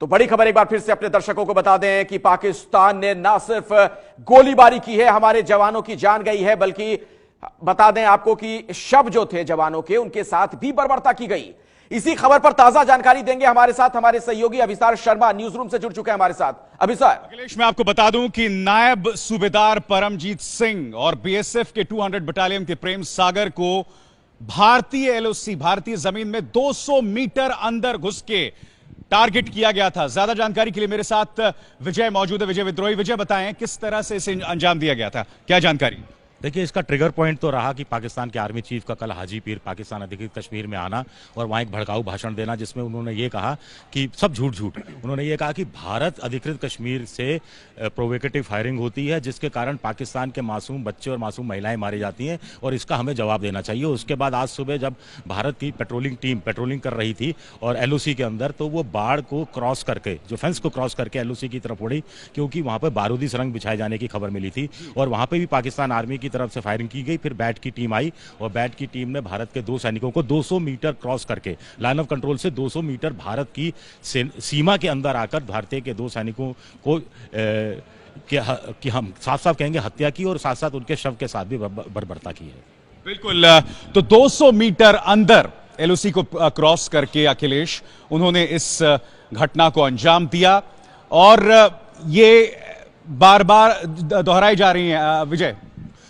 तो बड़ी खबर एक बार फिर से अपने दर्शकों को बता दें कि पाकिस्तान ने ना सिर्फ गोलीबारी की है, हमारे जवानों की जान गई है, बल्कि बता दें आपको कि शव जो थे जवानों के, उनके साथ भी बर्बरता की गई। इसी खबर पर ताजा जानकारी देंगे हमारे साथ हमारे सहयोगी अभिसार शर्मा न्यूज रूम से जुड़ चुके हैं हमारे साथ। अभिसार। अखिलेश, मैं आपको बता दूं कि नायब सूबेदार परमजीत सिंह और बीएसएफ के 200 बटालियन के प्रेम सागर को भारतीय एलओसी, भारतीय जमीन में 200 मीटर अंदर घुस के टारगेट किया गया था। ज्यादा जानकारी के लिए मेरे साथ विजय मौजूद है। विजय विद्रोही, विजय बताएं किस तरह से इसे अंजाम दिया गया था, क्या जानकारी? देखिए, इसका ट्रिगर पॉइंट तो रहा कि पाकिस्तान के आर्मी चीफ का कल हाजीपीर पाकिस्तान अधिकृत कश्मीर में आना और वहाँ एक भड़काऊ भाषण देना, जिसमें उन्होंने ये कहा कि सब झूठ उन्होंने ये कहा कि भारत अधिकृत कश्मीर से प्रोवोकेटिव फायरिंग होती है, जिसके कारण पाकिस्तान के मासूम बच्चे और मासूम महिलाएं मारी जाती हैं और इसका हमें जवाब देना चाहिए। उसके बाद आज सुबह जब भारत की पेट्रोलिंग टीम पेट्रोलिंग कर रही थी और एलओसी के अंदर, तो वो बाढ़ को क्रॉस करके, जो फेंस को क्रॉस करके एलओसी की तरफ उड़ी, क्योंकि वहाँ पर बारूदी सुरंग बिछाए जाने की खबर मिली थी और वहाँ पर भी पाकिस्तान आर्मी की तरफ से फायरिंग की गई। फिर बैट की टीम आई और बैट की टीम ने भारत के 2 सैनिकों को 200 मीटर क्रॉस करके, लाइन ऑफ कंट्रोल से 200 मीटर भारत की सीमा के अंदर आकर भारतीय के 2 सैनिकों को कि हम साफ साफ कहेंगे हत्या की और साथ साथ उनके शव के साथ भी बर्बरता की है। बिल्कुल, तो 200 मीटर अंदर एलओसी को क्रॉस करके अखिलेश उन्होंने इस घटना को अंजाम दिया और ये बार बार दोहराई जा रही है। विजय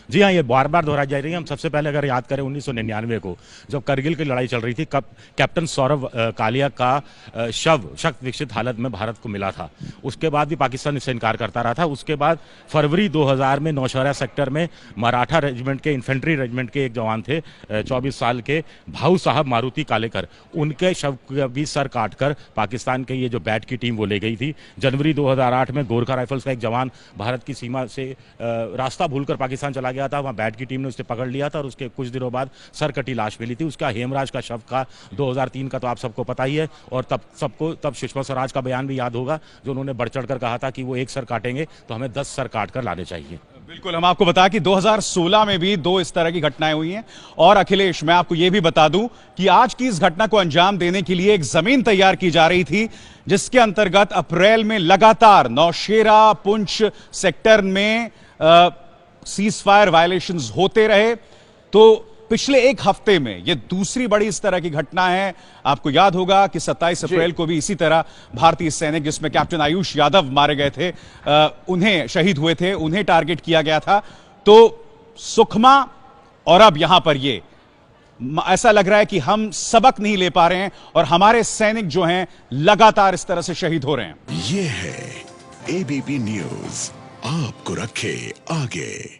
जी हाँ, ये बार बार दोहराई जा रही है। हम सबसे पहले अगर याद करें 1999 को, जब करगिल की लड़ाई चल रही थी, कैप्टन सौरभ कालिया का शव शक्त विकसित हालत में भारत को मिला था। उसके बाद भी पाकिस्तान इससे इनकार करता रहा था। उसके बाद फरवरी 2000 में नौशहरा सेक्टर में मराठा रेजिमेंट के, इन्फेंट्री रेजिमेंट के एक जवान थे 24 साल के भाऊ साहब मारुति कालेकर, उनके शव का भी सर काटकर पाकिस्तान के ये जो बैट की टीम वो ले गई थी। जनवरी 2008 में गोरखा राइफल्स का एक जवान भारत की सीमा से रास्ता भूलकर पाकिस्तान चला गया था, वहां बैट की टीम ने उसे पकड़ लिया था और उसके कुछ दिनों बाद सरकटी लाश मिली थी। उसका हेमराज का शव का 2003 का तो आप सबको पता ही है। और तब सुषमा स्वराज का बयान भी याद होगा, जो उन्होंने बढ़ चढ़कर कहा था कि वो 1 सर काटेंगे तो हमें 10 सर काट कर लाने चाहिए। बिल्कुल, हम आपको बता कि 2016 में भी 2 इस तरह की घटनाएं हुई हैं। और अखिलेश, मैं आपको यह भी बता दूं कि आज की इस घटना को अंजाम देने के लिए एक जमीन तैयार की जा रही थी, जिसके अंतर्गत अप्रैल में लगातार नौशेरा पुंछ सेक्टर में सीज फायर वायलेशंस होते रहे। तो पिछले 1 हफ्ते में यह दूसरी बड़ी इस तरह की घटना है। आपको याद होगा कि 27 अप्रैल को भी इसी तरह भारतीय सैनिक, जिसमें कैप्टन आयुष यादव मारे गए थे, उन्हें शहीद हुए थे, उन्हें टारगेट किया गया था। तो सुकमा और अब यहां पर ये ऐसा लग रहा है कि हम सबक नहीं ले पा रहे हैं और हमारे सैनिक जो हैं लगातार इस तरह से शहीद हो रहे हैं। ये है एबीपी न्यूज, आपको रखे आगे।